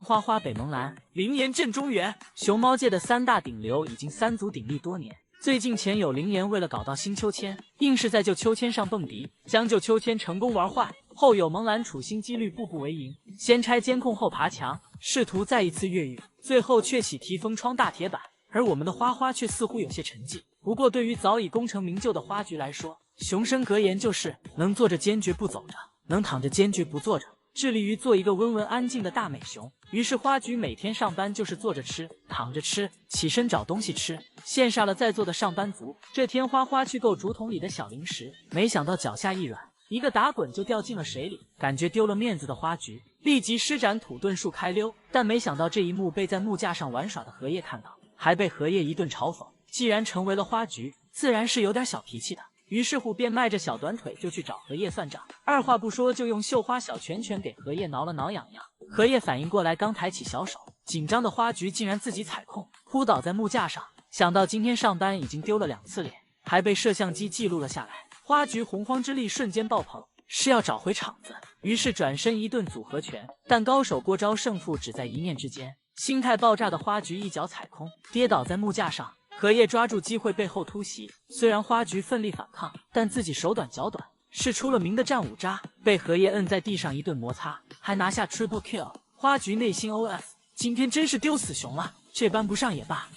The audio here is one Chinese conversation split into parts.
花花北萌兰，灵岩镇中原。熊猫界的三大顶流已经三足鼎立多年。最近前有灵岩为了搞到新秋千，硬是在旧秋千上蹦迪，将旧秋千成功玩坏。后有萌兰处心积虑步步为营，先拆监控后爬墙，试图再一次越狱，最后却喜提封窗大铁板。而我们的花花却似乎有些沉寂。不过对于早已功成名就的花局来说，熊生格言就是能坐着坚决不走着，能躺着坚决不坐着，致力于做一个温文安静的大美熊。于是花局每天上班就是坐着吃，躺着吃，起身找东西吃，羡煞了在座的上班族。这天花花去够竹筒里的小零食，没想到脚下一软，一个打滚就掉进了水里，感觉丢了面子的花局立即施展土遁术开溜。但没想到这一幕被在木架上玩耍的荷叶看到，还被荷叶一顿嘲讽。既然成为了花局，自然是有点小脾气的。于是乎便迈着小短腿就去找荷叶算账，二话不说就用绣花小拳拳给荷叶挠了挠痒痒。荷叶反应过来，刚抬起小手，紧张的花局竟然自己踩空，扑倒在木架上。想到今天上班已经丢了2次脸，还被摄像机记录了下来，花局洪荒之力瞬间爆棚，是要找回场子。于是转身一顿组合拳，但高手过招，胜负只在一念之间。心态爆炸的花局一脚踩空，跌倒在木架上。荷叶抓住机会背后突袭，虽然花局奋力反抗，但自己手短脚短，是出了名的战五渣，被荷叶摁在地上一顿摩擦，还拿下 triple kill。花局内心 OS： 今天真是丢死熊了，这般不上也罢。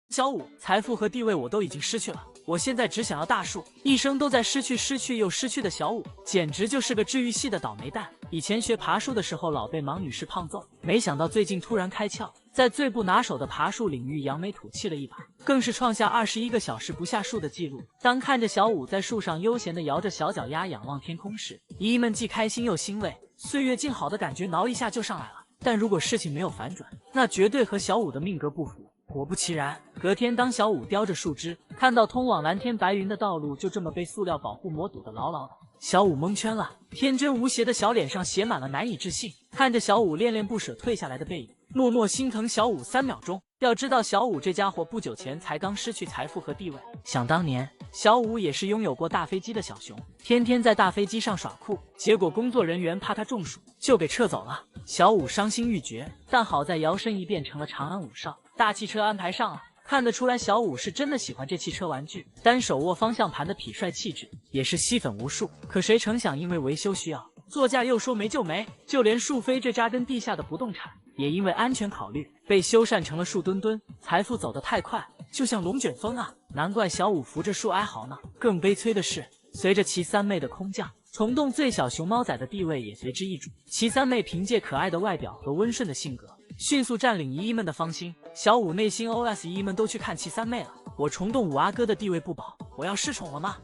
小五，财富和地位我都已经失去了，我现在只想要大树。一生都在失去又失去的小五，简直就是个治愈系的倒霉蛋。以前学爬树的时候老被芒女士胖揍，没想到最近突然开窍，在最不拿手的爬树领域扬眉吐气了一把，更是创下21个小时不下树的记录。当看着小五在树上悠闲地摇着小脚丫仰望天空时，姨姨们既开心又欣慰，岁月静好的感觉挠一下就上来了。但如果事情没有反转，那绝对和小五的命格不符。果不其然，隔天当小五叼着树枝，看到通往蓝天白云的道路就这么被塑料保护膜堵得牢牢的，小五蒙圈了，天真无邪的小脸上写满了难以置信。看着小五恋恋不舍退下来的背影，默默心疼小五3秒钟。要知道小五这家伙不久前才刚失去财富和地位，想当年小五也是拥有过大飞机的小熊，天天在大飞机上耍酷，结果工作人员怕他中暑，就给撤走了。小五伤心欲绝，但好在摇身一变成了长安五少，大汽车安排上了。看得出来小五是真的喜欢这汽车玩具，单手握方向盘的痞帅气质也是吸粉无数。可谁成想因为维修需要，座驾又说没就没，就连树飞这扎根地下的不动产也因为安全考虑被修缮成了树墩墩。财富走得太快，就像龙卷风啊，难怪小五扶着树哀嚎呢。更悲催的是，随着其三妹的空降，虫洞最小熊猫仔的地位也随之易主。其三妹凭借可爱的外表和温顺的性格，迅速占领姨姨们的芳心。小五内心 OS： 姨姨们都去看其三妹了，我虫洞五阿哥的地位不保，我要失宠了吗？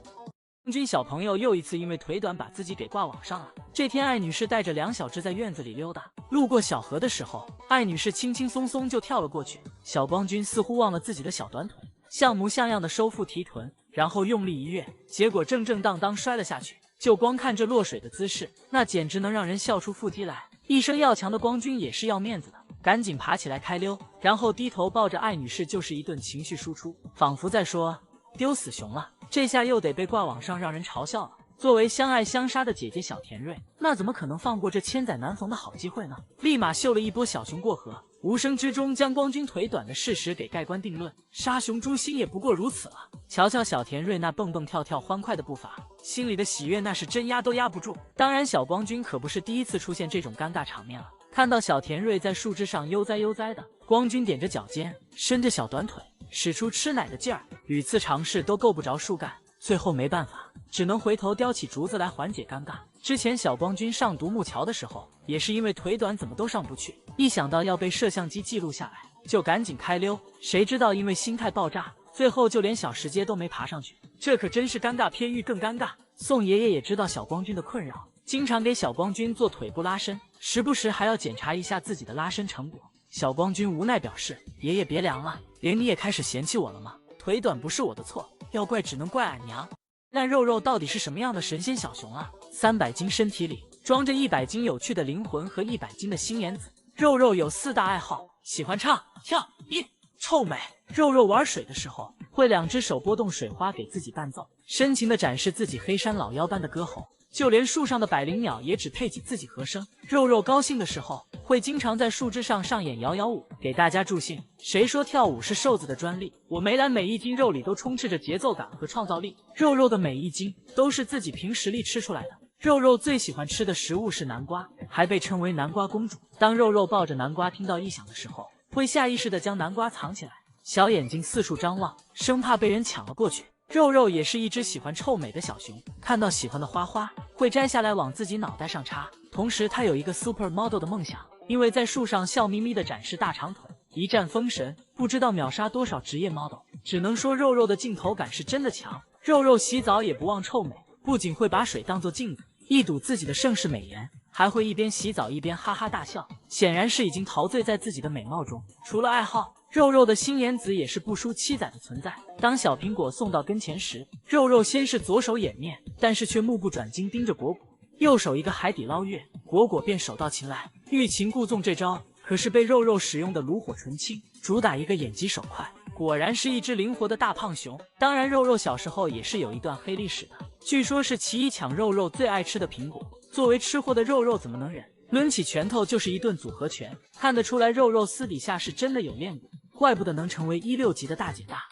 君小朋友又一次因为腿短把自己给挂网上了。这天艾女士带着2小只在院子里溜达，路过小河的时候，艾女士轻轻松松就跳了过去。小光君似乎忘了自己的小短腿，像模像样的收腹提臀，然后用力一跃，结果正当当摔了下去。就光看这落水的姿势，那简直能让人笑出腹肌来。一生要强的光君也是要面子的，赶紧爬起来开溜，然后低头抱着艾女士就是一顿情绪输出，仿佛在说丢死熊了，这下又得被挂网上让人嘲笑了。作为相爱相杀的姐姐小田瑞，那怎么可能放过这千载难逢的好机会呢？立马秀了一波小熊过河，无声之中将光君腿短的事实给盖棺定论。杀熊诛心也不过如此了。瞧瞧小田瑞那蹦蹦跳跳欢快的步伐，心里的喜悦那是真压都压不住。当然小光君可不是第一次出现这种尴尬场面了。看到小田瑞在树枝上悠哉悠哉的，光君踮着脚尖，伸着小短腿，使出吃奶的劲儿，屡次尝试都够不着树干，最后没办法，只能回头叼起竹子来缓解尴尬。之前小光君上独木桥的时候，也是因为腿短怎么都上不去，一想到要被摄像机记录下来，就赶紧开溜。谁知道因为心态爆炸，最后就连小石阶都没爬上去，这可真是尴尬偏遇更尴尬。宋爷爷也知道小光君的困扰，经常给小光君做腿部拉伸，时不时还要检查一下自己的拉伸成果。小光君无奈表示，爷爷别凉了，连你也开始嫌弃我了吗？腿短不是我的错，要怪只能怪俺娘。但肉肉到底是什么样的神仙小熊啊？300斤身体里装着100斤有趣的灵魂和100斤的心眼子。肉肉有4大爱好，喜欢唱、跳、音、臭美。肉肉玩水的时候，会2只手拨动水花给自己伴奏，深情地展示自己黑山老妖般的歌喉。就连树上的百灵鸟也只配给自己和声。肉肉高兴的时候，会经常在树枝上上演摇摇舞，给大家助兴。谁说跳舞是瘦子的专利？我梅兰每一斤肉里都充斥着节奏感和创造力，肉肉的每一斤都是自己凭实力吃出来的。肉肉最喜欢吃的食物是南瓜，还被称为南瓜公主。当肉肉抱着南瓜听到异响的时候，会下意识地将南瓜藏起来，小眼睛四处张望，生怕被人抢了过去。肉肉也是一只喜欢臭美的小熊，看到喜欢的花花会摘下来往自己脑袋上插。同时他有一个 super model 的梦想，因为在树上笑眯眯地展示大长腿，一战封神，不知道秒杀多少职业 model。 只能说肉肉的镜头感是真的强。肉肉洗澡也不忘臭美，不仅会把水当作镜子一睹自己的盛世美颜，还会一边洗澡一边哈哈大笑，显然是已经陶醉在自己的美貌中。除了爱好，肉肉的心眼子也是不输七仔的存在。当小苹果送到跟前时，肉肉先是左手掩面，但是却目不转睛盯着果果，右手一个海底捞月，果果便手到擒来。欲擒故纵这招可是被肉肉使用的炉火纯青，主打一个眼疾手快，果然是一只灵活的大胖熊。当然肉肉小时候也是有一段黑历史的，据说是奇艺抢肉肉最爱吃的苹果，作为吃货的肉肉怎么能忍，抡起拳头就是一顿组合拳。看得出来肉肉私底下是真的有练过，怪不得能成为16级的大姐大。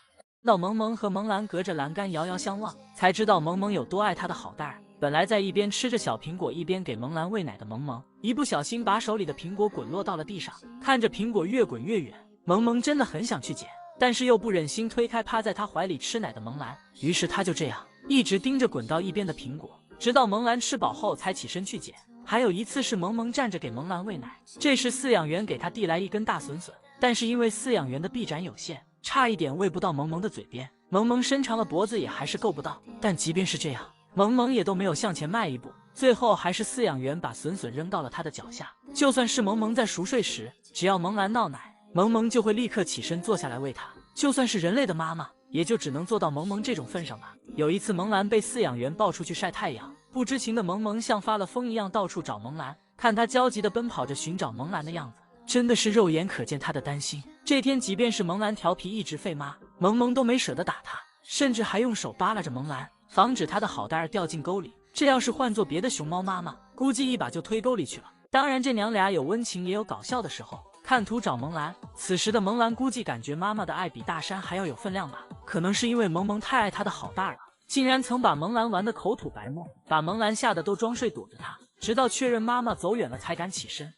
到萌萌和萌兰隔着栏杆遥遥相望，才知道萌萌有多爱她的好蛋儿。本来在一边吃着小苹果一边给萌兰喂奶的萌萌，一不小心把手里的苹果滚落到了地上。看着苹果越滚越远，萌萌真的很想去捡，但是又不忍心推开趴在她怀里吃奶的萌兰，于是她就这样一直盯着滚到一边的苹果，直到萌兰吃饱后才起身去捡。还有一次是萌萌站着给萌兰喂奶，这时饲养员给她递来一根大笋笋，但是因为饲养员的臂展有限，差一点喂不到萌萌的嘴边。萌萌伸长了脖子也还是够不到，但即便是这样，萌萌也都没有向前迈一步，最后还是饲养员把笋笋扔到了他的脚下。就算是萌萌在熟睡时，只要萌兰闹奶，萌萌就会立刻起身坐下来喂它。就算是人类的妈妈，也就只能做到萌萌这种份上吧。有一次萌兰被饲养员抱出去晒太阳，不知情的萌萌像发了疯一样到处找萌兰，看他焦急地奔跑着寻找萌兰的样子，真的是肉眼可见他的担心。这天即便是萌兰调皮一直吠妈，萌萌都没舍得打他，甚至还用手扒拉着萌兰，防止他的好蛋儿掉进沟里。这要是换做别的熊猫妈妈，估计一把就推沟里去了。当然这娘俩有温情也有搞笑的时候。看图找萌兰，此时的萌兰估计感觉妈妈的爱比大山还要有分量吧，可能是因为萌萌太爱她的好蛋儿了，竟然曾把萌兰玩得口吐白沫，把萌兰吓得都装睡躲着她，直到确认妈妈走远了才敢起身。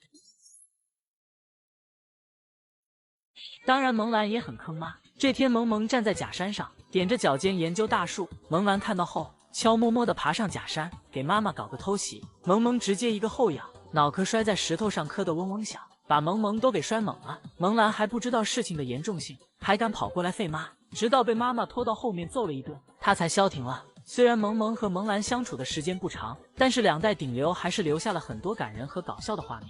当然萌兰也很坑妈。这天萌萌站在假山上，踮着脚尖研究大树，萌兰看到后悄摸摸地爬上假山，给妈妈搞个偷袭。萌萌直接一个后仰，脑壳摔在石头上，磕得嗡嗡响，把萌萌都给摔懵了。萌兰还不知道事情的严重性，还敢跑过来吠妈，直到被妈妈拖到后面揍了一顿，她才消停了。虽然萌萌和萌兰相处的时间不长，但是两代顶流还是留下了很多感人和搞笑的画面。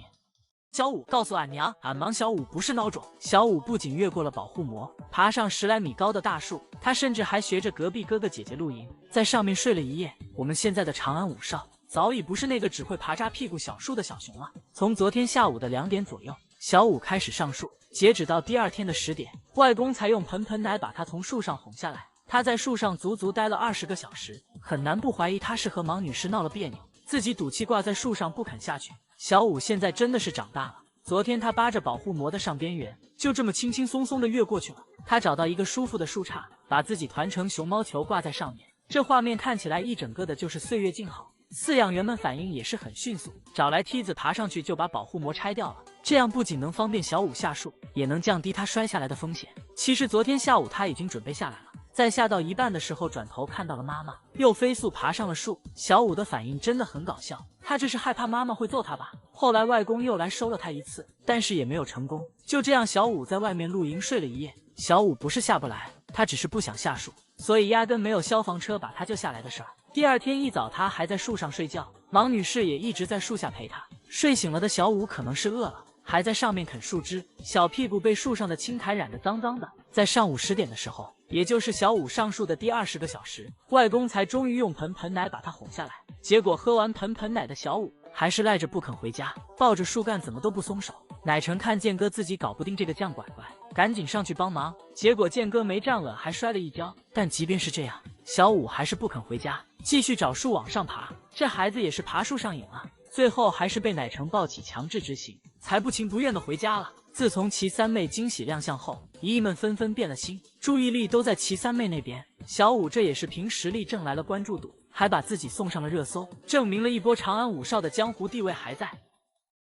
小五告诉俺娘，俺忙小五不是孬种。小五不仅越过了保护膜，爬上10来米高的大树，他甚至还学着隔壁哥哥姐姐露营，在上面睡了一夜。我们现在的长安五少早已不是那个只会爬扎屁股小树的小熊了。从昨天下午的2点左右，小五开始上树，截止到第2天的10点，外公才用盆盆奶把他从树上哄下来。他在树上足足待了20个小时，很难不怀疑他是和盲女士闹了别扭，自己赌气挂在树上不肯下去。小五现在真的是长大了，昨天他扒着保护膜的上边缘，就这么轻轻松松的越过去了。他找到一个舒服的树杈，把自己团成熊猫球挂在上面，这画面看起来一整个的就是岁月静好。饲养员们反应也是很迅速，找来梯子爬上去就把保护膜拆掉了，这样不仅能方便小五下树，也能降低他摔下来的风险。其实昨天下午他已经准备下来了，在下到一半的时候转头看到了妈妈，又飞速爬上了树。小五的反应真的很搞笑，他这是害怕妈妈会揍他吧。后来外公又来收了他一次，但是也没有成功。就这样小五在外面露营睡了一夜。小五不是下不来，他只是不想下树，所以压根没有消防车把他救下来的事儿。第2天一早他还在树上睡觉，王女士也一直在树下陪他。睡醒了的小五可能是饿了，还在上面啃树枝，小屁股被树上的青苔染得脏脏的。在上午10点的时候，也就是小五上树的第20个小时，外公才终于用盆盆奶把他哄下来。结果喝完盆盆奶的小五还是赖着不肯回家，抱着树干怎么都不松手。奶成看建哥自己搞不定这个犟拐拐，赶紧上去帮忙，结果建哥没站稳还摔了一跤。但即便是这样，小五还是不肯回家，继续找树往上爬。这孩子也是爬树上瘾了，最后还是被奶成抱起强制执行，才不情不愿的回家了。自从其三妹惊喜亮相后，姨姨们纷纷变了心，注意力都在其三妹那边。小五这也是凭实力挣来了关注度，还把自己送上了热搜，证明了一波长安五少的江湖地位还在。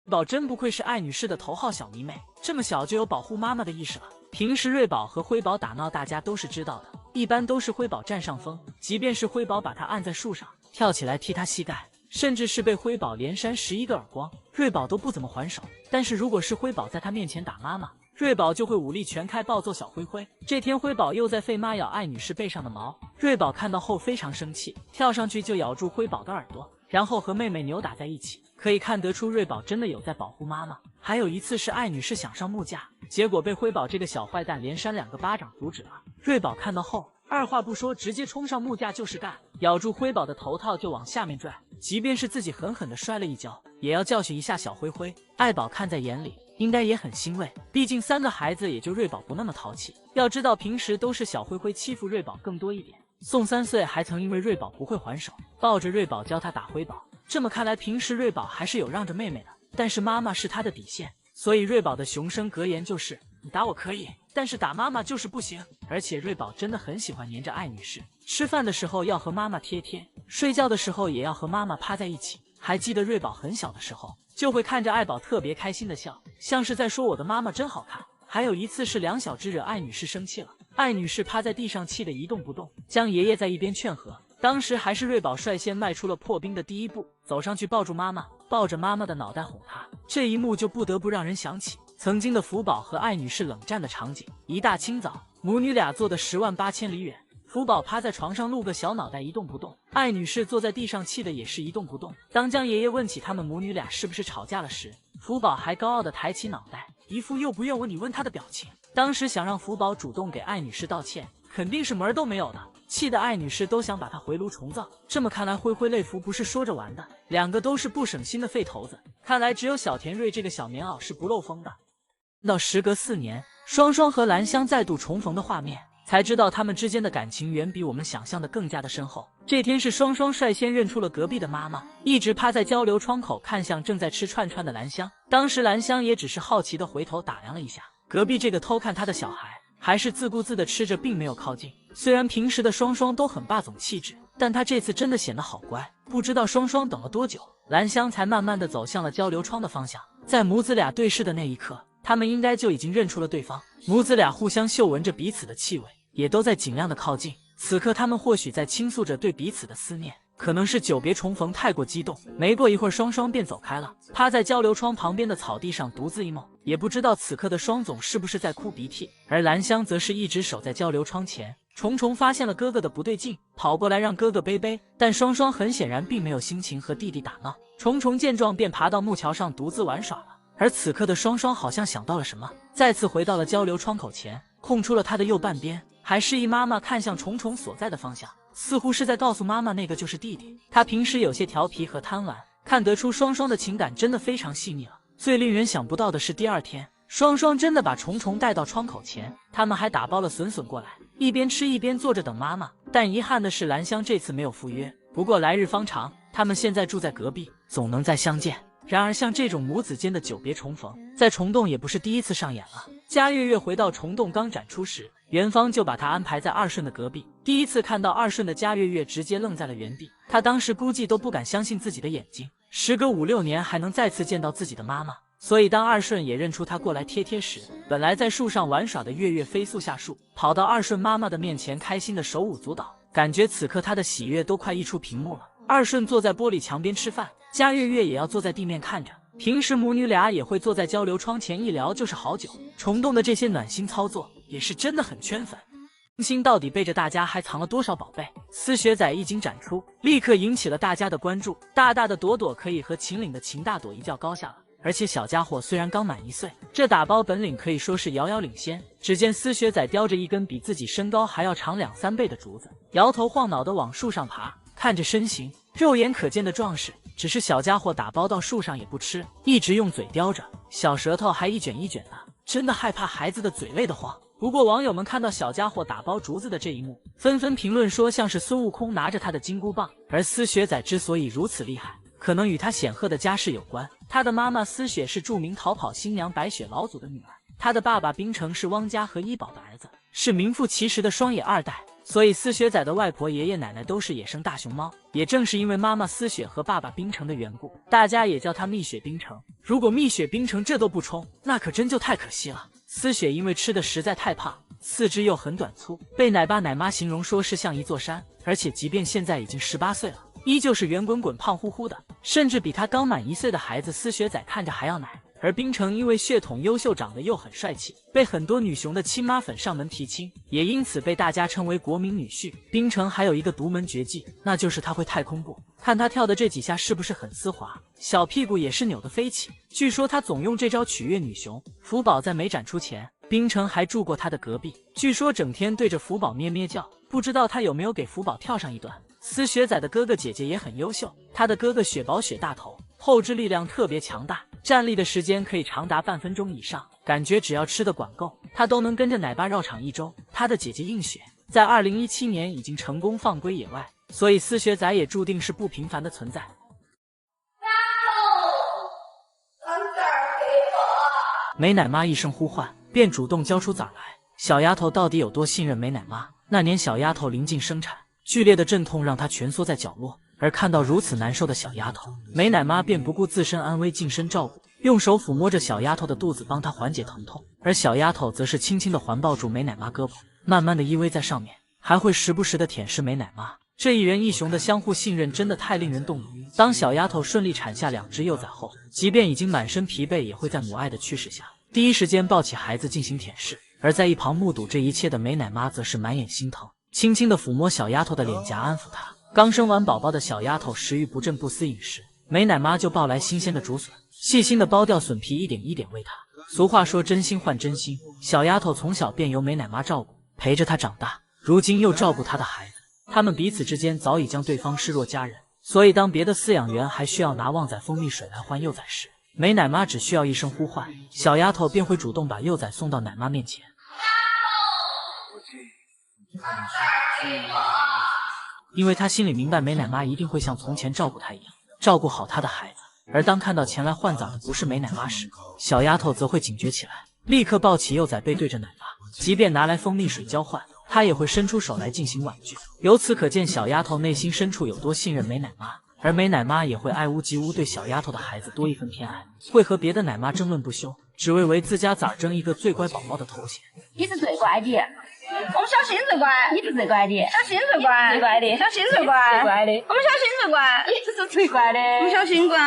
瑞宝真不愧是艾女士的头号小迷妹，这么小就有保护妈妈的意识了。平时瑞宝和辉宝打闹，大家都是知道的，一般都是辉宝占上风，即便是辉宝把他按在树上，跳起来踢他膝盖，甚至是被辉宝连扇11个耳光，瑞宝都不怎么还手。但是如果是辉宝在他面前打妈妈，瑞宝就会武力全开暴揍小灰灰。这天辉宝又在费妈咬艾女士背上的毛，瑞宝看到后非常生气，跳上去就咬住辉宝的耳朵，然后和妹妹扭打在一起。可以看得出瑞宝真的有在保护妈妈。还有一次是艾女士想上木架，结果被辉宝这个小坏蛋连扇2个巴掌阻止了。瑞宝看到后二话不说，直接冲上木架就是干，咬住辉宝的头套就往下面拽，即便是自己狠狠地摔了一跤，也要教训一下小灰灰。艾宝看在眼里，应该也很欣慰，毕竟3个孩子也就瑞宝不那么淘气。要知道平时都是小灰灰欺负瑞宝更多一点，宋3岁还曾因为瑞宝不会还手，抱着瑞宝教他打辉宝。这么看来，平时瑞宝还是有让着妹妹的，但是妈妈是他的底线，所以瑞宝的雄声格言就是你打我可以，但是打妈妈就是不行。而且瑞宝真的很喜欢黏着艾女士，吃饭的时候要和妈妈贴贴，睡觉的时候也要和妈妈趴在一起。还记得瑞宝很小的时候，就会看着艾宝特别开心的笑，像是在说我的妈妈真好看。还有一次是两小只惹艾女士生气了，艾女士趴在地上气得一动不动，江爷爷在一边劝和。当时还是瑞宝率先迈出了破冰的第一步，走上去抱住妈妈，抱着妈妈的脑袋哄她。这一幕就不得不让人想起曾经的福宝和艾女士冷战的场景。一大清早，母女俩坐得10万8千里远，福宝趴在床上露个小脑袋一动不动，艾女士坐在地上气得也是一动不动。当江爷爷问起他们母女俩是不是吵架了时，福宝还高傲地抬起脑袋，一副又不愿问你问他的表情。当时想让福宝主动给艾女士道歉，肯定是门儿都没有的，气得艾女士都想把他回炉重造。这么看来，灰灰泪福不是说着玩的，两个都是不省心的废头子。看来只有小田瑞这个小棉袄是不漏风的。到时隔4年，双双和兰香再度重逢的画面，才知道他们之间的感情远比我们想象的更加的深厚。这天是双双率先认出了隔壁的妈妈，一直趴在交流窗口看向正在吃串串的兰香。当时兰香也只是好奇的回头打量了一下隔壁这个偷看她的小孩，还是自顾自的吃着，并没有靠近。虽然平时的双双都很霸总气质，但她这次真的显得好乖。不知道双双等了多久，兰香才慢慢的走向了交流窗的方向。在母子俩对视的那一刻，他们应该就已经认出了对方。母子俩互相嗅闻着彼此的气味，也都在尽量的靠近。此刻他们或许在倾诉着对彼此的思念，可能是久别重逢太过激动。没过一会儿，双双便走开了，趴在交流窗旁边的草地上独自一梦。也不知道此刻的双总是不是在哭鼻涕，而兰香则是一直守在交流窗前。虫虫发现了哥哥的不对劲，跑过来让哥哥背背，但双双很显然并没有心情和弟弟打闹。虫虫见状便爬到木桥上独自玩耍了。而此刻的双双好像想到了什么，再次回到了交流窗口前，空出了他的右半边，还示意妈妈看向虫虫所在的方向，似乎是在告诉妈妈那个就是弟弟。他平时有些调皮和贪玩，看得出双双的情感真的非常细腻了。最令人想不到的是，第二天双双真的把虫虫带到窗口前，他们还打包了笋笋过来，一边吃一边坐着等妈妈。但遗憾的是，兰香这次没有赴约，不过来日方长，他们现在住在隔壁，总能再相见。然而像这种母子间的久别重逢，在虫洞也不是第一次上演了。嘉月月回到虫洞刚展出时，元芳就把他安排在二顺的隔壁。第一次看到二顺的嘉月月直接愣在了原地，他当时估计都不敢相信自己的眼睛，时隔5、6年还能再次见到自己的妈妈。所以当二顺也认出他过来贴贴时，本来在树上玩耍的月月飞速下树，跑到二顺妈妈的面前，开心的手舞足蹈，感觉此刻他的喜悦都快溢出屏幕了。二顺坐在玻璃墙边吃饭，嘉月月也要坐在地面看着。平时母女俩也会坐在交流窗前，一聊就是好久。虫洞的这些暖心操作也是真的很圈粉。星星到底背着大家还藏了多少宝贝？丝血仔一经展出，立刻引起了大家的关注。大大的朵朵可以和秦岭的秦大朵一较高下了。而且小家伙虽然刚满1岁，这打包本领可以说是遥遥领先。只见丝血仔叼着一根比自己身高还要长2、3倍的竹子，摇头晃脑的往树上爬，看着身形肉眼可见的壮实，只是小家伙打包到树上也不吃，一直用嘴叼着，小舌头还一卷一卷的，真的害怕孩子的嘴累得慌。不过网友们看到小家伙打包竹子的这一幕，纷纷评论说像是孙悟空拿着他的金箍棒。而思雪仔之所以如此厉害，可能与他显赫的家世有关。他的妈妈思雪是著名逃跑新娘白雪老祖的女儿，他的爸爸冰城是汪家和医保的儿子，是名副其实的双野二代。所以思雪仔的外婆爷爷奶奶都是野生大熊猫，也正是因为妈妈思雪和爸爸冰城的缘故，大家也叫他蜜雪冰城。如果蜜雪冰城这都不冲，那可真就太可惜了。思雪因为吃的实在太胖，四肢又很短粗，被奶爸奶妈形容说是像一座山，而且即便现在已经18岁了，依旧是圆滚滚胖乎乎的，甚至比他刚满1岁的孩子思雪仔看着还要奶。而冰城因为血统优秀，长得又很帅气，被很多女熊的亲妈粉上门提亲，也因此被大家称为国民女婿。冰城还有一个独门绝技，那就是他会太空步。看他跳的这几下是不是很丝滑，小屁股也是扭得飞起。据说他总用这招取悦女熊。福宝在没展出前，冰城还住过他的隔壁，据说整天对着福宝咩咩叫，不知道他有没有给福宝跳上一段。思雪仔的哥哥姐姐也很优秀，他的哥哥雪宝雪大头，后肢力量特别强大，站立的时间可以长达半分钟以上，感觉只要吃的管够，他都能跟着奶爸绕场1周。他的姐姐映雪在2017年已经成功放归野外，所以思雪仔也注定是不平凡的存在。美奶妈一声呼唤，便主动交出崽来。小丫头到底有多信任美奶妈？那年小丫头临近生产，剧烈的阵痛让她蜷缩在角落，而看到如此难受的小丫头，美奶妈便不顾自身安危近身照顾，用手抚摸着小丫头的肚子帮她缓解疼痛，而小丫头则是轻轻地环抱住美奶妈胳膊，慢慢地依偎在上面，还会时不时地舔舐美奶妈。这一人一熊的相互信任真的太令人动容。当小丫头顺利产下2只幼崽后，即便已经满身疲惫，也会在母爱的驱使下第一时间抱起孩子进行舔舐。而在一旁目睹这一切的美奶妈则是满眼心疼，轻轻地抚摸小丫头的脸颊，安抚她。刚生完宝宝的小丫头食欲不振，不思饮食，美奶妈就抱来新鲜的竹笋，细心地剥掉笋皮，一点一点喂她。俗话说真心换真心，小丫头从小便由美奶妈照顾，陪着她长大，如今又照顾她的孩子，他们彼此之间早已将对方视若家人。所以当别的饲养员还需要拿旺仔蜂蜜水来换幼崽时，美奶妈只需要一声呼唤，小丫头便会主动把幼崽送到奶妈面前。因为她心里明白美奶妈一定会像从前照顾她一样，照顾好她的孩子。而当看到前来换崽的不是美奶妈时，小丫头则会警觉起来，立刻抱起幼崽背对着奶妈，即便拿来蜂蜜水交换，她也会伸出手来进行婉拒。由此可见小丫头内心深处有多信任美奶妈，而美奶妈也会爱屋及乌，对小丫头的孩子多一份偏爱，会和别的奶妈争论不休，只为自家崽争一个最乖宝宝的头衔。你是最乖的，我们小新最乖，你是最乖的，小新最乖，最乖的，小新最乖，最乖的，我们小新最乖，你是最乖的，我们小新乖，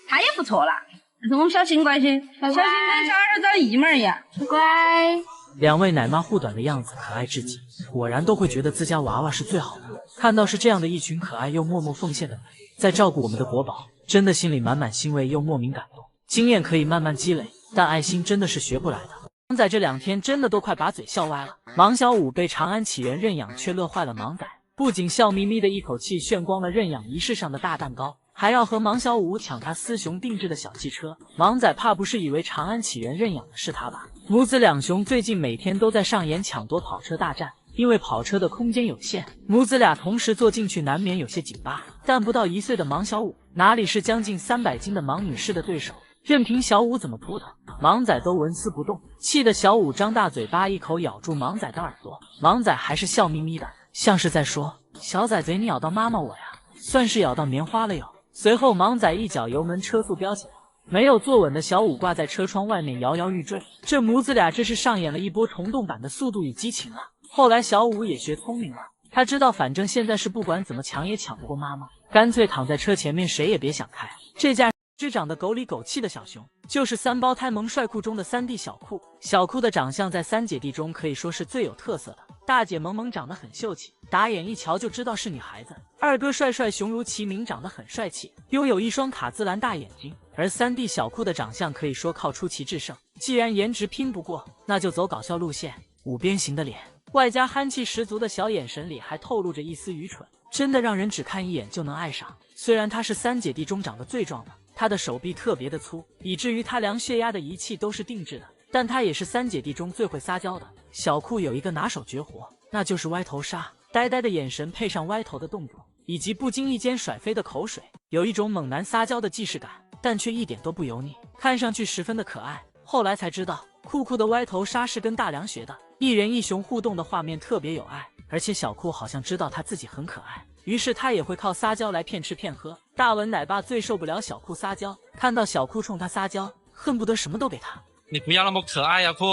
他也不错啦，但是我们小新乖些，小新跟小二长得一模一样，乖。2位奶妈护短的样子可爱至极，果然都会觉得自家娃娃是最好的。看到是这样的一群可爱又默默奉献的人在照顾我们的国宝，真的心里满满欣慰又莫名感动。经验可以慢慢积累，但爱心真的是学不来的。芒仔这2天真的都快把嘴笑歪了。芒小五被长安起源认养，却乐坏了芒仔，不仅笑眯眯的一口气炫光了认养仪式上的大蛋糕，还要和芒小五抢他私熊定制的小汽车。芒仔怕不是以为长安起源认养的是他吧？母子2熊最近每天都在上演抢夺跑车大战，因为跑车的空间有限，母子俩同时坐进去难免有些紧巴。但不到1岁的芒小五哪里是将近300斤的芒女士的对手，任凭小五怎么扑腾，芒仔都纹丝不动，气得小五张大嘴巴一口咬住芒仔的耳朵。芒仔还是笑眯眯的，像是在说：“小崽贼，你咬到妈妈我呀，算是咬到棉花了哟。”随后芒仔一脚油门，车速飙起来，没有坐稳的小五挂在车窗外面摇摇欲坠。这母子俩这是上演了一波虫洞版的《速度与激情》啊！后来小五也学聪明了，他知道反正现在是不管怎么抢也抢不过妈妈，干脆躺在车前面，谁也别想开。这架只长得狗里狗气的小熊，就是3胞胎萌帅裤中的3弟小酷。小酷的长相在3姐弟中可以说是最有特色的，大姐萌萌长得很秀气，打眼一瞧就知道是女孩子。2哥帅帅熊如其名，长得很帅气，拥有一双卡姿兰大眼睛。而3弟小酷的长相可以说靠出奇制胜，既然颜值拼不过，那就走搞笑路线，5边形的脸，外加憨气十足的小眼神里还透露着一丝愚蠢，真的让人只看一眼就能爱上。虽然他是3姐弟中长得最壮的，他的手臂特别的粗，以至于他量血压的仪器都是定制的，但她也是三姐弟中最会撒娇的。小酷有一个拿手绝活，那就是歪头杀，呆呆的眼神配上歪头的动作，以及不经意间甩飞的口水，有一种猛男撒娇的既视感，但却一点都不油腻，看上去十分的可爱。后来才知道，酷酷的歪头杀是跟大梁学的，一人一熊互动的画面特别有爱，而且小酷好像知道他自己很可爱，于是他也会靠撒娇来骗吃骗喝。大文奶爸最受不了小酷撒娇，看到小酷冲他撒娇，恨不得什么都给他。你不要那么可爱呀，酷！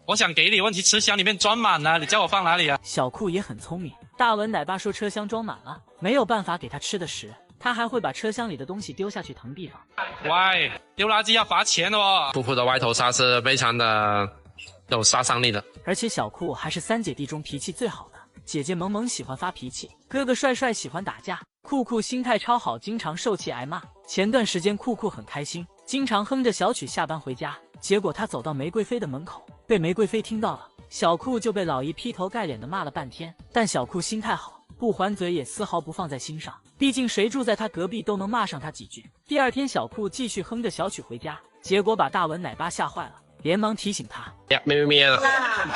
我想给你，问题吃箱里面装满了，你叫我放哪里啊？小酷也很聪明，大文奶爸说车厢装满了，没有办法给他吃的时，他还会把车厢里的东西丢下去腾地方。喂，丢垃圾要罚钱哦！酷酷的歪头杀是非常的有杀伤力的，而且小酷还是三姐弟中脾气最好的，姐姐萌萌喜欢发脾气，哥哥帅帅喜欢打架，酷酷心态超好，经常受气挨骂。前段时间酷酷很开心，经常哼着小曲下班回家，结果他走到玫瑰妃的门口，被玫瑰妃听到了，小酷就被老姨劈头盖脸的骂了半天。但小酷心态好，不还嘴也丝毫不放在心上，毕竟谁住在他隔壁都能骂上他几句。第二天小酷继续哼着小曲回家，结果把大文奶爸吓坏了，连忙提醒他咩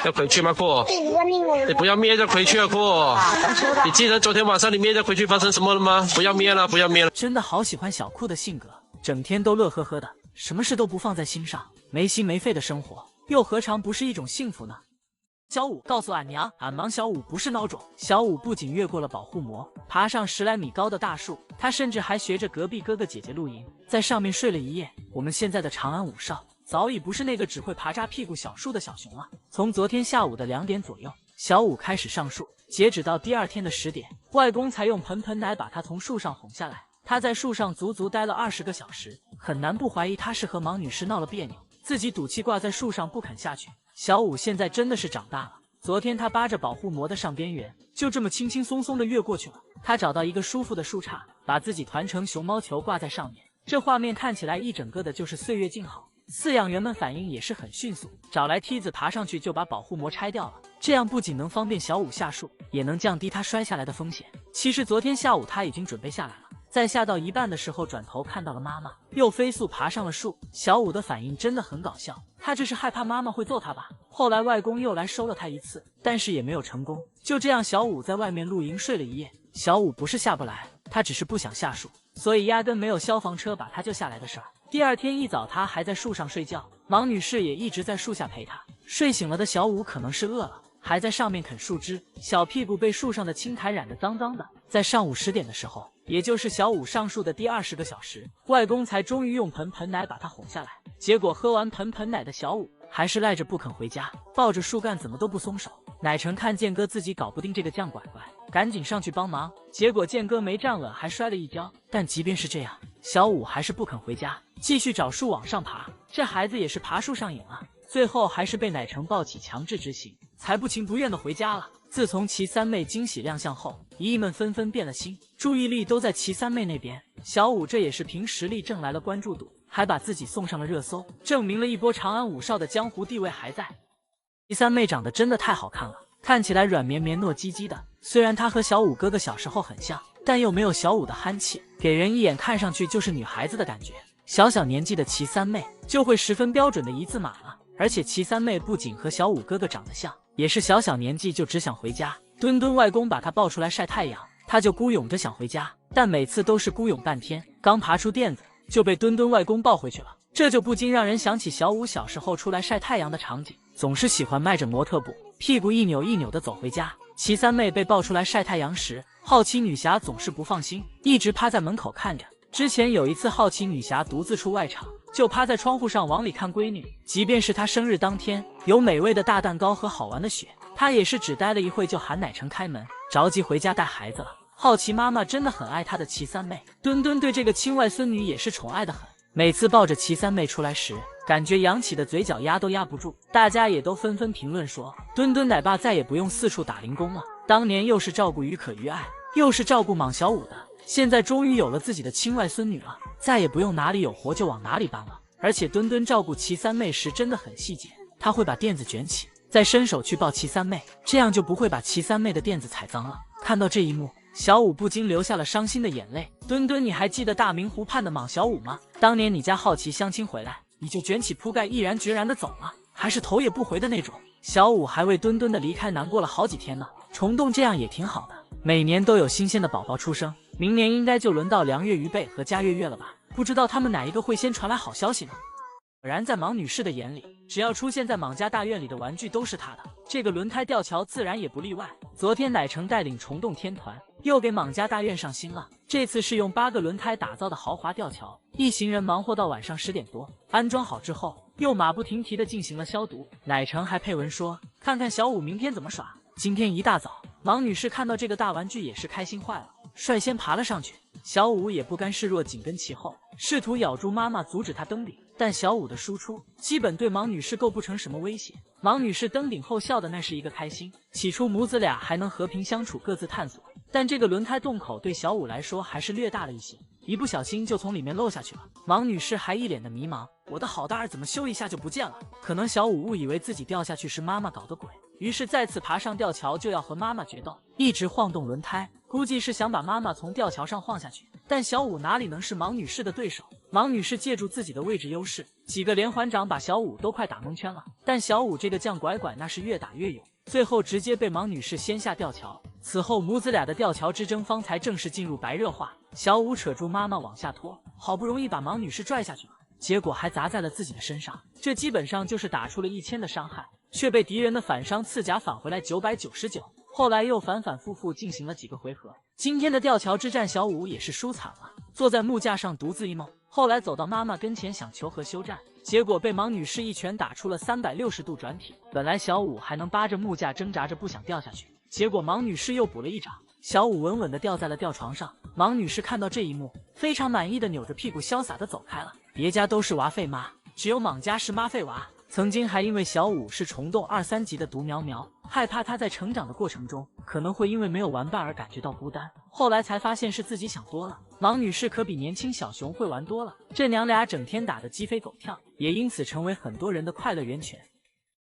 要回去吗？酷，你不要咩就回去啊，酷！你记得昨天晚上你咩就回去发生什么了吗？不要咩了，不要咩了。真的好喜欢小酷的性格，整天都乐呵呵的，什么事都不放在心上，没心没肺的生活，又何尝不是一种幸福呢？小五告诉俺娘，俺忙小五不是孬种。小五不仅越过了保护膜，爬上10来米高的大树，他甚至还学着隔壁哥哥姐姐露营，在上面睡了一夜。我们现在的长安五少早已不是那个只会爬扎屁股小树的小熊了。从昨天下午的2点左右，小五开始上树，截止到第二天的10点，外公才用盆奶把他从树上哄下来。他在树上足足待了20个小时，很难不怀疑他是和盲女士闹了别扭，自己赌气挂在树上不肯下去。小五现在真的是长大了，昨天他扒着保护膜的上边缘，就这么轻轻松松的越过去了。他找到一个舒服的树杈，把自己团成熊猫球挂在上面，这画面看起来一整个的就是岁月静好。饲养员们反应也是很迅速，找来梯子爬上去就把保护膜拆掉了，这样不仅能方便小五下树，也能降低他摔下来的风险。其实昨天下午他已经准备下来了，在下到一半的时候转头看到了妈妈，又飞速爬上了树。小五的反应真的很搞笑，他这是害怕妈妈会揍他吧。后来外公又来收了他一次，但是也没有成功。就这样小五在外面露营睡了一夜。小五不是下不来，他只是不想下树，所以压根没有消防车把他救下来的事儿。第二天一早他还在树上睡觉，盲女士也一直在树下陪他。睡醒了的小五可能是饿了，还在上面啃树枝，小屁股被树上的青苔染得脏脏的。在上午10点的时候，也就是小五上树的第20个小时，外公才终于用盆奶把他哄下来。结果喝完盆奶的小五还是赖着不肯回家，抱着树干怎么都不松手。奶成看建哥自己搞不定这个犟拐拐，赶紧上去帮忙，结果建哥没站稳还摔了一跤。但即便是这样，小五还是不肯回家，继续找树往上爬。这孩子也是爬树上瘾了，最后还是被奶成抱起强制执行，才不情不愿的回家了。自从齐三妹惊喜亮相后，姨姨们纷纷变了心，注意力都在齐三妹那边。小五这也是凭实力挣来了关注度，还把自己送上了热搜，证明了一波长安五少的江湖地位还在。齐三妹长得真的太好看了，看起来软绵绵糯唧唧的，虽然她和小五哥哥小时候很像，但又没有小五的憨气，给人一眼看上去就是女孩子的感觉。小年纪的齐三妹就会十分标准的一字马了，而且齐三妹不仅和小五哥哥长得像，也是小年纪就只想回家。墩墩外公把她抱出来晒太阳，她就孤勇着想回家，但每次都是孤勇半天，刚爬出垫子就被墩墩外公抱回去了。这就不禁让人想起小五小时候出来晒太阳的场景，总是喜欢迈着模特步，屁股一扭一扭的走回家。齐三妹被抱出来晒太阳时，好奇女侠总是不放心，一直趴在门口看着。之前有一次好奇女侠独自出外场，就趴在窗户上往里看闺女，即便是她生日当天有美味的大蛋糕和好玩的雪，她也是只待了一会就喊奶成开门，着急回家带孩子了。好奇妈妈真的很爱她的齐三妹，墩墩对这个亲外孙女也是宠爱的很。每次抱着齐三妹出来时，感觉扬起的嘴角压都压不住，大家也都纷纷评论说，墩墩奶爸再也不用四处打零工了，当年又是照顾于可于爱，又是照顾莽小五的，现在终于有了自己的亲外孙女了，再也不用哪里有活就往哪里搬了。而且墩墩照顾齐三妹时真的很细节，他会把垫子卷起，再伸手去抱齐三妹，这样就不会把齐三妹的垫子踩脏了。看到这一幕，小五不禁流下了伤心的眼泪。墩墩，你还记得大明湖畔的莽小五吗？当年你家好奇相亲回来，你就卷起铺盖毅然决然的走了，还是头也不回的那种。小五还为墩墩的离开难过了好几天呢。虫洞这样也挺好的，每年都有新鲜的宝宝出生，明年应该就轮到梁月、于贝和佳月月了吧？不知道他们哪一个会先传来好消息呢？果然，在芒女士的眼里，只要出现在莽家大院里的玩具都是她的，这个轮胎吊桥自然也不例外。昨天奶橙带领虫洞天团又给莽家大院上新了，这次是用8个轮胎打造的豪华吊桥，一行人忙活到晚上10点多，安装好之后，又马不停蹄地进行了消毒。奶橙还配文说，看看小五明天怎么耍。今天一大早，芒女士看到这个大玩具也是开心坏了，率先爬了上去。小五也不甘示弱，紧跟其后，试图咬住妈妈阻止她登顶，但小五的输出基本对芒女士构不成什么威胁。芒女士登顶后笑的那是一个开心，起初母子俩还能和平相处，各自探索，但这个轮胎洞口对小五来说还是略大了一些，一不小心就从里面漏下去了。芒女士还一脸的迷茫，我的好大儿怎么修一下就不见了？可能小五误以为自己掉下去是妈妈搞的鬼，于是再次爬上吊桥就要和妈妈决斗，一直晃动轮胎，估计是想把妈妈从吊桥上晃下去。但小五哪里能是芒女士的对手？芒女士借助自己的位置优势，几个连环掌把小五都快打蒙圈了。但小五这个犟拐拐那是越打越勇，最后直接被芒女士掀下吊桥。此后母子俩的吊桥之争方才正式进入白热化。小五扯住妈妈往下拖，好不容易把芒女士拽下去了，结果还砸在了自己的身上，这基本上就是打出了1000的伤害，却被敌人的反伤刺甲返回来999。后来又反反复复进行了几个回合。今天的吊桥之战，小五也是输惨了，坐在木架上独自 emo。后来走到妈妈跟前想求和休战，结果被芒女士一拳打出了360度转体。本来小五还能扒着木架挣扎着不想掉下去，结果芒女士又补了一掌，小五稳稳地掉在了吊床上。芒女士看到这一幕，非常满意的扭着屁股潇洒地走开了。别家都是娃废妈，只有莽家是妈废娃。曾经还因为小五是虫洞2、3级的独苗苗，害怕他在成长的过程中可能会因为没有玩伴而感觉到孤单，后来才发现是自己想多了。芒女士可比年轻小熊会玩多了，这娘俩整天打得鸡飞狗跳，也因此成为很多人的快乐源泉。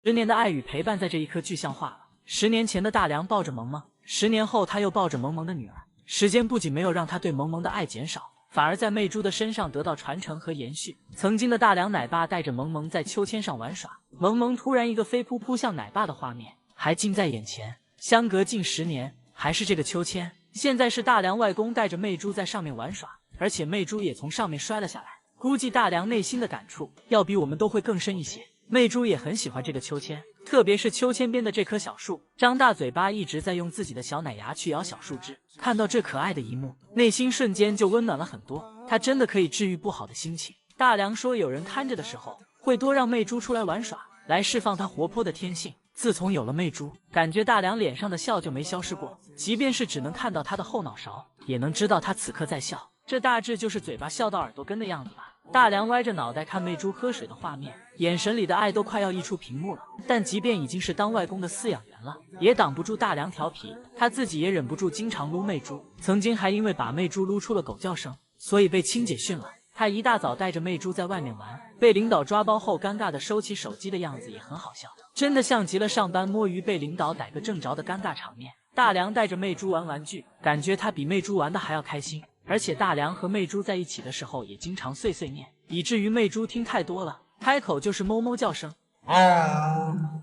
10年的爱与陪伴在这一刻具象化了。10年前的大梁抱着萌萌，10年后他又抱着萌萌的女儿。时间不仅没有让他对萌萌的爱减少，反而在媚珠的身上得到传承和延续。曾经的大梁奶爸带着萌萌在秋千上玩耍，萌萌突然一个飞扑扑向奶爸的画面还近在眼前。相隔近10年，还是这个秋千，现在是大梁外公带着媚珠在上面玩耍，而且媚珠也从上面摔了下来。估计大梁内心的感触要比我们都会更深一些。媚珠也很喜欢这个秋千，特别是秋千边的这棵小树，张大嘴巴一直在用自己的小奶牙去咬小树枝。看到这可爱的一幕，内心瞬间就温暖了很多。它真的可以治愈不好的心情。大梁说有人看着的时候，会多让媚珠出来玩耍，来释放她活泼的天性。自从有了媚珠，感觉大梁脸上的笑就没消失过，即便是只能看到她的后脑勺，也能知道她此刻在笑。这大致就是嘴巴笑到耳朵根的样子吧。大梁歪着脑袋看媚珠喝水的画面，眼神里的爱都快要溢出屏幕了。但即便已经是当外公的饲养员了，也挡不住大梁调皮，他自己也忍不住经常撸媚珠。曾经还因为把媚珠撸出了狗叫声，所以被亲姐训了。他一大早带着媚珠在外面玩，被领导抓包后尴尬的收起手机的样子也很好笑，真的像极了上班摸鱼被领导逮个正着的尴尬场面。大梁带着媚珠玩玩具，感觉他比媚珠玩的还要开心。而且大梁和媚珠在一起的时候也经常碎碎念，以至于媚珠听太多了，开口就是哞哞叫声。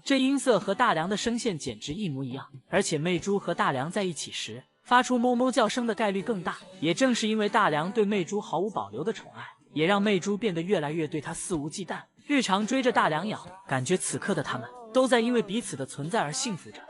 这音色和大梁的声线简直一模一样，而且媚珠和大梁在一起时发出哞哞叫声的概率更大。也正是因为大梁对媚珠毫无保留的宠爱，也让媚珠变得越来越对他肆无忌惮，日常追着大梁咬，感觉此刻的他们都在因为彼此的存在而幸福着。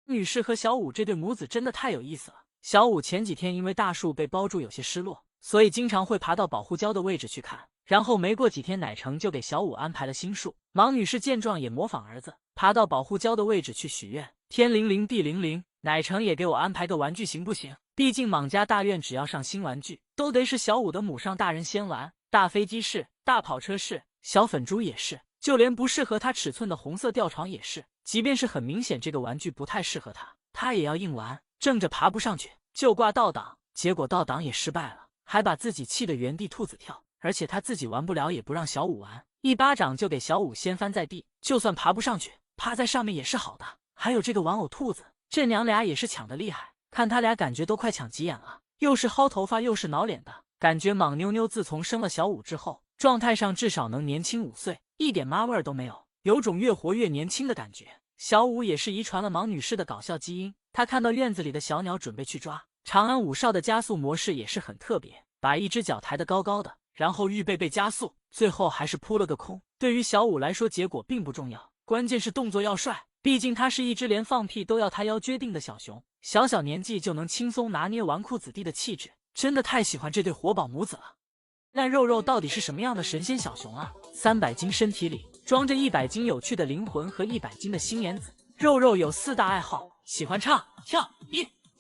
女士和小五这对母子真的太有意思了。小五前几天因为大树被包住有些失落，所以经常会爬到保护礁的位置去看。然后没过几天，奶橙就给小五安排了新树。芒女士见状也模仿儿子，爬到保护礁的位置去许愿。天灵灵地灵灵，奶橙也给我安排个玩具行不行？毕竟莽家大院只要上新玩具，都得是小五的母上大人先玩。大飞机是，大跑车是，小粉猪也是，就连不适合他尺寸的红色吊床也是。即便是很明显这个玩具不太适合他，他也要硬玩。正着爬不上去，就挂倒档，结果倒档也失败了，还把自己气得原地兔子跳。而且他自己玩不了，也不让小五玩，一巴掌就给小五掀翻在地。就算爬不上去，趴在上面也是好的。还有这个玩偶兔子，这娘俩也是抢得厉害，看他俩感觉都快抢急眼了，又是薅头发又是挠脸的，感觉莽妞妞自从生了小五之后，状态上至少能年轻5岁，一点妈味儿都没有。有种越活越年轻的感觉。小五也是遗传了芒女士的搞笑基因，她看到院子里的小鸟准备去抓。长安5少的加速模式也是很特别，把一只脚抬得高高的，然后预备被加速，最后还是扑了个空。对于小五来说，结果并不重要，关键是动作要帅，毕竟他是一只连放屁都要他腰撅定的小熊，小年纪就能轻松拿捏纨绔子弟的气质，真的太喜欢这对活宝母子了。但肉肉到底是什么样的神仙小熊啊？300斤身体里装着100斤有趣的灵魂和100斤的心眼子。肉肉有4大爱好，喜欢唱、跳、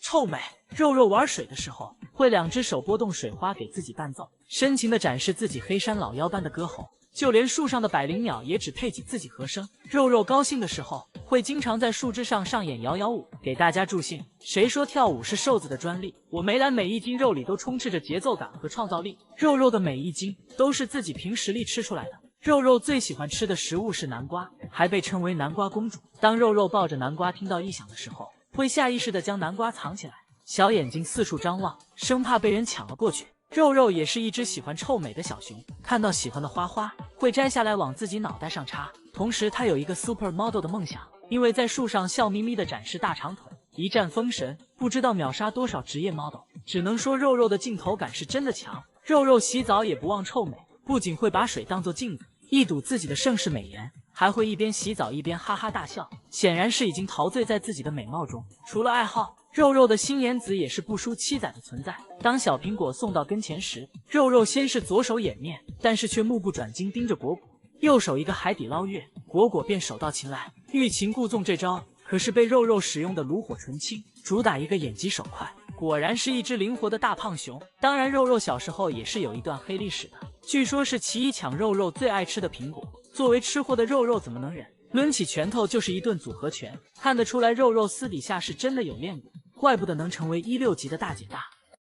臭美。肉肉玩水的时候，会2只手拨动水花给自己伴奏，深情地展示自己黑山老妖般的歌喉。就连树上的百灵鸟也只配给自己和声。肉肉高兴的时候，会经常在树枝上上演摇摇舞，给大家助兴。谁说跳舞是瘦子的专利？我梅兰每一斤肉里都充斥着节奏感和创造力，肉肉的每一斤都是自己凭实力吃出来的。肉肉最喜欢吃的食物是南瓜，还被称为南瓜公主。当肉肉抱着南瓜听到异响的时候，会下意识地将南瓜藏起来，小眼睛四处张望，生怕被人抢了过去。肉肉也是一只喜欢臭美的小熊，看到喜欢的花花会摘下来往自己脑袋上插。同时他有一个 super model 的梦想，因为在树上笑眯眯地展示大长腿，一战封神，不知道秒杀多少职业 model。 只能说肉肉的镜头感是真的强。肉肉洗澡也不忘臭美，不仅会把水当作镜子一睹自己的盛世美颜，还会一边洗澡一边哈哈大笑，显然是已经陶醉在自己的美貌中。除了爱好，肉肉的心眼子也是不输七仔的存在。当小苹果送到跟前时，肉肉先是左手掩面，但是却目不转睛盯着果果，右手一个海底捞月，果果便手到擒来。欲擒故纵这招可是被肉肉使用的炉火纯青，主打一个眼疾手快，果然是一只灵活的大胖熊。当然肉肉小时候也是有一段黑历史的，据说是奇艺抢肉肉最爱吃的苹果，作为吃货的肉肉怎么能忍，抡起拳头就是一顿组合拳。看得出来肉肉私底下是真的有练过，怪不得能成为16级的大姐大。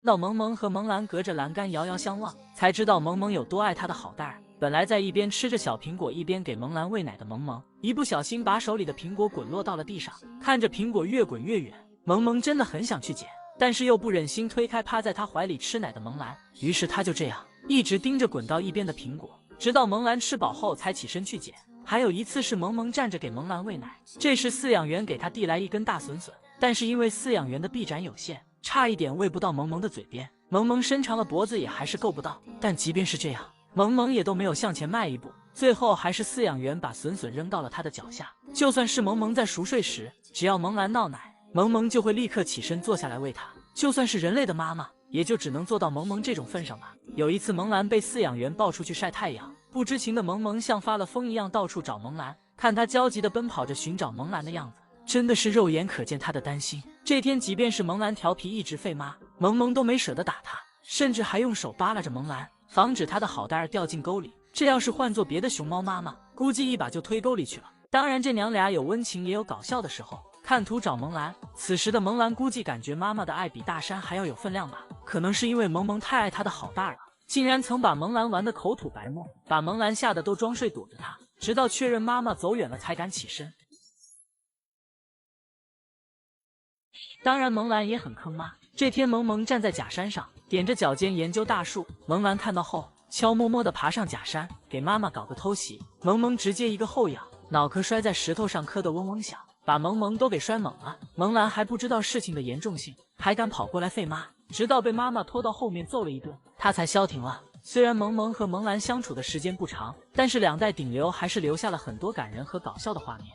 到萌萌和萌兰隔着栏杆遥遥相望，才知道萌萌有多爱她的好蛋儿。本来在一边吃着小苹果一边给萌兰喂奶的萌萌，一不小心把手里的苹果滚落到了地上。看着苹果越滚越远，萌萌真的很想去捡，但是又不忍心推开趴在她怀里吃奶的萌兰，于是她就这样一直盯着滚到一边的苹果，直到萌兰吃饱后才起身去捡。还有一次是萌萌站着给萌兰喂奶，这时饲养员给她递来一根大笋笋，但是因为饲养员的臂展有限，差一点喂不到萌萌的嘴边。萌萌伸长了脖子也还是够不到，但即便是这样，萌萌也都没有向前迈一步。最后还是饲养员把笋笋扔到了她的脚下。就算是萌萌在熟睡时，只要萌兰闹奶，萌萌就会立刻起身坐下来喂她。就算是人类的妈妈，也就只能做到萌萌这种份上吧。有一次萌兰被饲养员抱出去晒太阳，不知情的萌萌像发了疯一样到处找萌兰，看她焦急地奔跑着寻找萌兰的样子，真的是肉眼可见她的担心。这天即便是萌兰调皮一直吠妈，萌萌都没舍得打她，甚至还用手扒拉着萌兰，防止她的好蛋儿掉进沟里。这要是换做别的熊猫妈妈，估计一把就推沟里去了。当然这娘俩有温情也有搞笑的时候。看图找萌兰，此时的萌兰估计感觉妈妈的爱比大山还要有分量吧，可能是因为萌萌太爱她的好蛋儿了，竟然曾把萌兰玩得口吐白沫，把萌兰吓得都装睡躲着她，直到确认妈妈走远了才敢起身。当然萌兰也很坑妈。这天萌萌站在假山上，踮着脚尖研究大树，萌兰看到后悄摸摸地爬上假山，给妈妈搞个偷袭。萌萌直接一个后仰，脑壳摔在石头上，磕得嗡嗡响，把萌萌都给摔懵了。萌兰还不知道事情的严重性，还敢跑过来吠妈，直到被妈妈拖到后面揍了一顿，她才消停了。虽然萌萌和萌兰相处的时间不长，但是2代顶流还是留下了很多感人和搞笑的画面。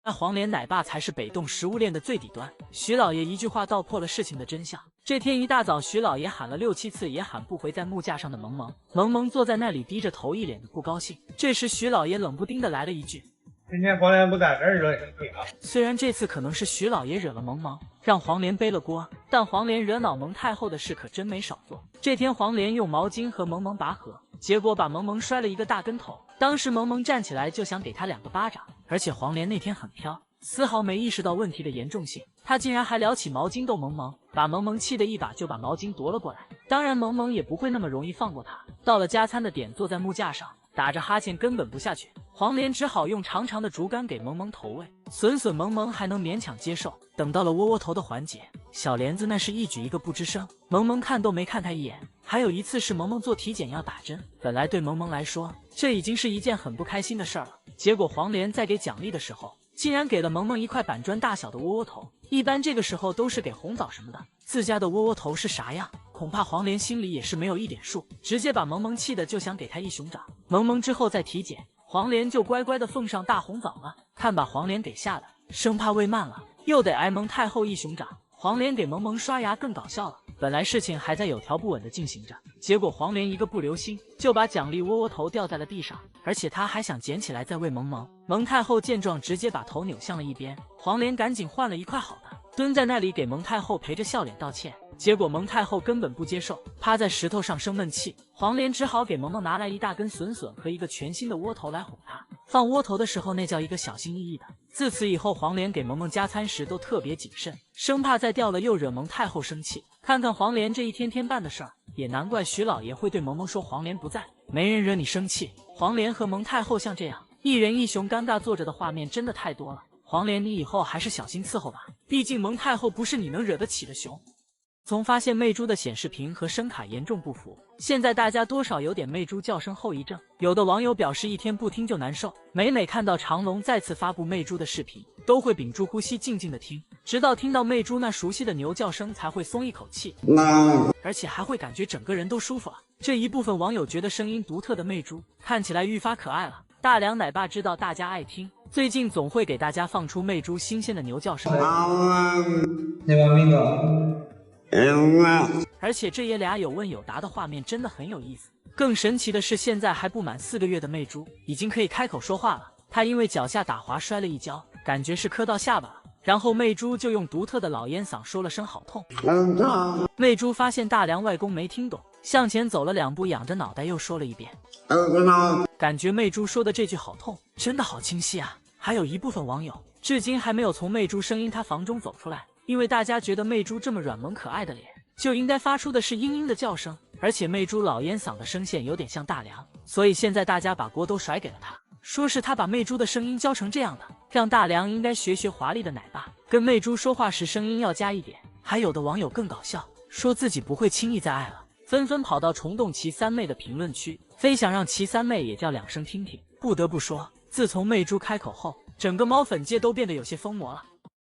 那黄连奶爸才是北洞食物链的最底端，徐老爷一句话道破了事情的真相。这天一大早，徐老爷喊了6、7次也喊不回在木架上的萌萌，萌萌坐在那里低着头，一脸的不高兴。这时徐老爷冷不丁的来了一句：今天黄连不在这儿惹生气啊。虽然这次可能是徐老爷惹了萌萌，让黄连背了锅，但黄连惹恼蒙太后的事可真没少做。这天黄连用毛巾和萌萌拔河，结果把萌萌摔了一个大跟头。当时萌萌站起来就想给他2个巴掌，而且黄连那天很飘，丝毫没意识到问题的严重性，他竟然还撩起毛巾逗萌萌，把萌萌气得一把就把毛巾夺了过来。当然萌萌也不会那么容易放过他。到了加餐的点，坐在木架上，打着哈欠根本不下去。黄连只好用长长的竹竿给萌萌投喂，笋笋萌萌还能勉强接受。等到了窝窝头的环节，小莲子那是一举一个不吱声，萌萌看都没看他一眼。还有一次是萌萌做体检要打针，本来对萌萌来说这已经是一件很不开心的事儿了，结果黄连在给奖励的时候，竟然给了萌萌一块板砖大小的窝窝头。一般这个时候都是给红枣什么的，自家的窝窝头是啥样，恐怕黄连心里也是没有一点数，直接把萌萌气的就想给他一熊掌。萌萌之后再体检，黄连就乖乖的奉上大红枣了，看把黄连给吓的，生怕喂慢了又得挨蒙太后一熊掌。黄连给萌萌刷牙更搞笑了，本来事情还在有条不紊的进行着，结果黄连一个不留心就把奖励窝窝头掉在了地上，而且他还想捡起来再喂萌萌。蒙太后见状直接把头扭向了一边，黄连赶紧换了一块好的，蹲在那里给蒙太后陪着笑脸道歉。结果蒙太后根本不接受，趴在石头上生闷气。黄连只好给萌萌拿来一大根笋笋和一个全新的窝头来哄她。放窝头的时候那叫一个小心翼翼的。自此以后，黄连给萌萌加餐时都特别谨慎，生怕再掉了又惹蒙太后生气。看看黄连这一天天办的事儿，也难怪徐老爷会对萌萌说黄连不在，没人惹你生气。黄连和蒙太后像这样一人一熊尴尬坐着的画面真的太多了。黄连，你以后还是小心伺候吧，毕竟蒙太后不是你能惹得起的熊。从发现魅珠的显示屏和声卡严重不符，现在大家多少有点魅珠叫声后遗症。有的网友表示一天不听就难受，每看到长隆再次发布魅珠的视频，都会屏住呼吸静静的听，直到听到魅珠那熟悉的牛叫声才会松一口气，而且还会感觉整个人都舒服了。这一部分网友觉得声音独特的魅珠看起来愈发可爱了。大梁奶爸知道大家爱听，最近总会给大家放出魅珠新鲜的牛叫声。而且这爷俩有问有答的画面真的很有意思。更神奇的是，现在还不满4个月的魅珠已经可以开口说话了。他因为脚下打滑摔了一跤，感觉是磕到下巴了，然后魅珠就用独特的老烟嗓说了声好痛。魅珠发现大梁外公没听懂，向前走了2步，仰着脑袋又说了一遍，感觉魅珠说的这句好痛真的好清晰啊。还有一部分网友至今还没有从魅珠声音他房中走出来，因为大家觉得魅珠这么软萌可爱的脸就应该发出的是嘤嘤的叫声，而且魅珠老烟嗓的声线有点像大梁，所以现在大家把锅都甩给了他，说是他把魅珠的声音教成这样的，让大梁应该学学华丽的奶爸，跟魅珠说话时声音要加一点。还有的网友更搞笑，说自己不会轻易再爱了，纷纷跑到虫洞齐三妹的评论区，非想让齐三妹也叫2声听听。不得不说，自从魅珠开口后，整个猫粉界都变得有些疯魔了。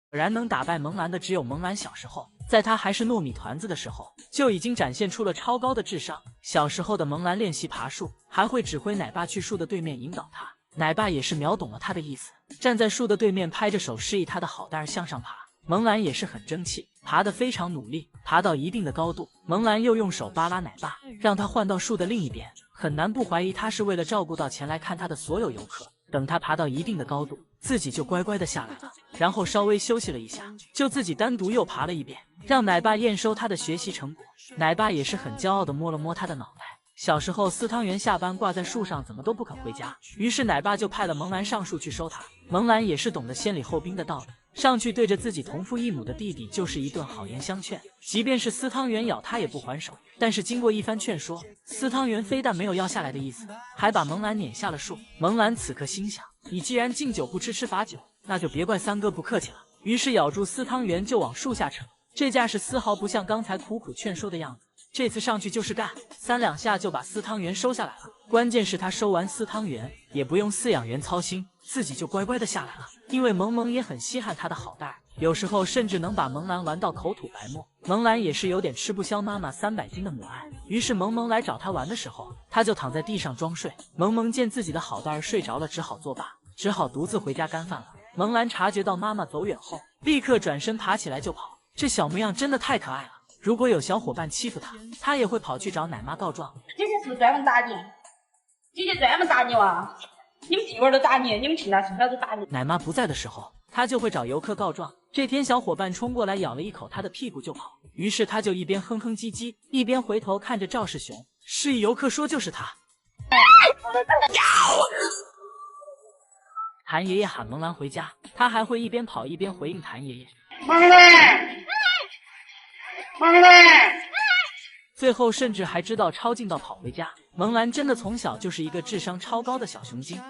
果然能打败萌兰的只有萌兰小时候，在她还是糯米团子的时候，就已经展现出了超高的智商。小时候的萌兰练习爬树，还会指挥奶爸去树的对面引导他，奶爸也是秒懂了他的意思，站在树的对面拍着手示意他的好蛋儿向上爬。萌兰也是很争气，爬得非常努力，爬到一定的高度，萌兰又用手扒拉奶爸，让他换到树的另一边，很难不怀疑他是为了照顾到前来看他的所有游客。等他爬到一定的高度，自己就乖乖的下来了，然后稍微休息了一下，就自己单独又爬了一遍，让奶爸验收他的学习成果。奶爸也是很骄傲的摸了摸他的脑袋。小时候司汤圆下班挂在树上怎么都不肯回家，于是奶爸就派了萌兰上树去收他。萌兰也是懂得先礼后兵的道理，上去对着自己同父异母的弟弟就是一顿好言相劝，即便是司汤圆咬他也不还手。但是经过一番劝说，司汤圆非但没有要下来的意思，还把萌兰撵下了树。萌兰此刻心想，你既然敬酒不吃罚酒，那就别怪三哥不客气了，于是咬住司汤圆就往树下扯，这架势丝毫不像刚才苦苦劝说的样子，这次上去就是干，3两下就把司汤圆收下来了。关键是他收完司汤圆也不用饲养员操心，自己就乖乖的下来了。因为萌萌也很稀罕他的好蛋儿，有时候甚至能把萌兰玩到口吐白沫。萌兰也是有点吃不消妈妈300斤的母爱，于是萌萌来找他玩的时候，他就躺在地上装睡。萌萌见自己的好蛋儿睡着了，只好作罢，只好独自回家干饭了。萌兰察觉到妈妈走远后，立刻转身爬起来就跑，这小模样真的太可爱了。如果有小伙伴欺负他，他也会跑去找奶妈告状。姐姐是不是专门打你？姐姐专门打你哇！你们弟娃儿都打你，你们亲他是不是都打你？奶妈不在的时候，他就会找游客告状。这天小伙伴冲过来咬了一口他的屁股就跑，于是他就一边哼哼唧唧，一边回头看着赵世雄，示意游客说就是他。谭爷爷喊萌兰回家，他还会一边跑一边回应谭爷爷。最后甚至还知道抄近道跑回家。萌兰真的从小就是一个智商超高的小熊精。